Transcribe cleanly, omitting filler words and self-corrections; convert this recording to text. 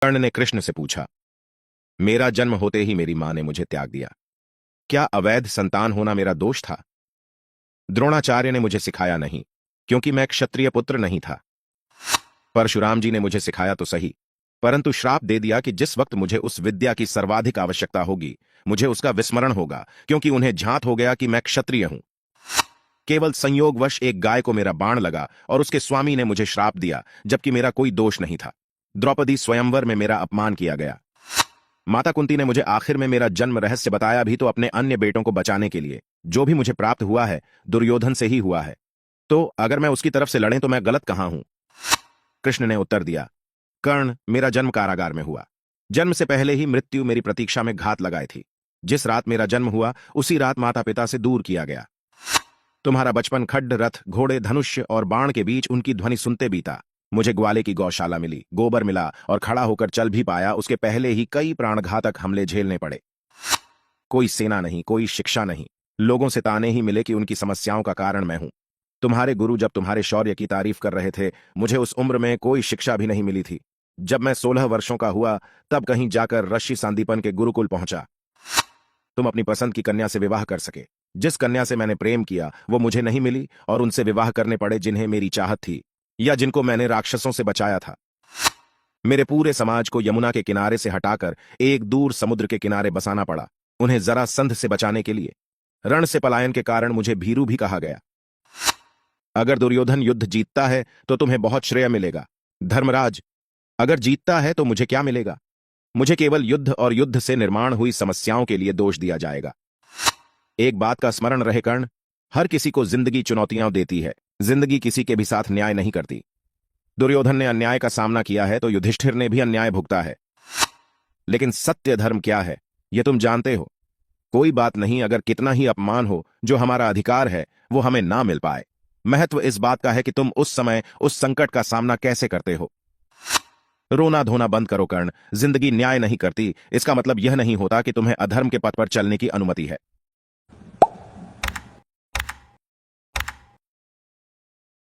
कर्ण ने कृष्ण से पूछा, मेरा जन्म होते ही मेरी मां ने मुझे त्याग दिया। क्या अवैध संतान होना मेरा दोष था? द्रोणाचार्य ने मुझे सिखाया नहीं, क्योंकि मैं क्षत्रिय पुत्र नहीं था। परशुराम जी ने मुझे सिखाया तो सही, परंतु श्राप दे दिया कि जिस वक्त मुझे उस विद्या की सर्वाधिक आवश्यकता होगी, मुझे उसका विस्मरण होगा, क्योंकि उन्हें झांत हो गया कि मैं क्षत्रिय हूं। केवल संयोगवश एक गाय को मेरा बाण लगा और उसके स्वामी ने मुझे श्राप दिया, जबकि मेरा कोई दोष नहीं था। द्रौपदी स्वयंवर में मेरा अपमान किया गया। माता कुंती ने मुझे आखिर में मेरा जन्म रहस्य बताया भी तो अपने अन्य बेटों को बचाने के लिए। जो भी मुझे प्राप्त हुआ है दुर्योधन से ही हुआ है, तो अगर मैं उसकी तरफ से लड़ें तो मैं गलत कहां हूं? कृष्ण ने उत्तर दिया, कर्ण, मेरा जन्म कारागार में हुआ। जन्म से पहले ही मृत्यु मेरी प्रतीक्षा में घात लगाई थी। जिस रात मेरा जन्म हुआ उसी रात माता पिता से दूर किया गया। तुम्हारा बचपन खड्ड, रथ, घोड़े, धनुष्य और बाण के बीच उनकी ध्वनि सुनते बीता। मुझे ग्वाले की गौशाला मिली, गोबर मिला और खड़ा होकर चल भी पाया, उसके पहले ही कई प्राणघातक हमले झेलने पड़े। कोई सेना नहीं, कोई शिक्षा नहीं, लोगों से ताने ही मिले कि उनकी समस्याओं का कारण मैं हूं। तुम्हारे गुरु जब तुम्हारे शौर्य की तारीफ कर रहे थे, मुझे उस उम्र में कोई शिक्षा भी नहीं मिली थी। जब मैं 16 वर्षों का हुआ तब कहीं जाकर ऋषि सांदीपन के गुरुकुल पहुंचा। तुम अपनी पसंद की कन्या से विवाह कर सके। जिस कन्या से मैंने प्रेम किया वो मुझे नहीं मिली और उनसे विवाह करने पड़े जिन्हें मेरी चाहत थी या जिनको मैंने राक्षसों से बचाया था। मेरे पूरे समाज को यमुना के किनारे से हटाकर एक दूर समुद्र के किनारे बसाना पड़ा, उन्हें जरा संध से बचाने के लिए। रण से पलायन के कारण मुझे भीरू भी कहा गया। अगर दुर्योधन युद्ध जीतता है तो तुम्हें बहुत श्रेय मिलेगा। धर्मराज, अगर जीतता है तो मुझे क्या मिलेगा? मुझे केवल युद्ध और युद्ध से निर्माण हुई समस्याओं के लिए दोष दिया जाएगा। एक बात का स्मरण रहे कर्ण, हर किसी को जिंदगी चुनौतियां देती है, जिंदगी किसी के भी साथ न्याय नहीं करती। दुर्योधन ने अन्याय का सामना किया है तो युधिष्ठिर ने भी अन्याय भुगता है। लेकिन सत्य धर्म क्या है यह तुम जानते हो। कोई बात नहीं, अगर कितना ही अपमान हो, जो हमारा अधिकार है वो हमें ना मिल पाए। महत्व इस बात का है कि तुम उस समय उस संकट का सामना कैसे करते हो। रोना धोना बंद करो कर्ण। जिंदगी न्याय नहीं करती, इसका मतलब यह नहीं होता कि तुम्हें अधर्म के पथ पर चलने की अनुमति है।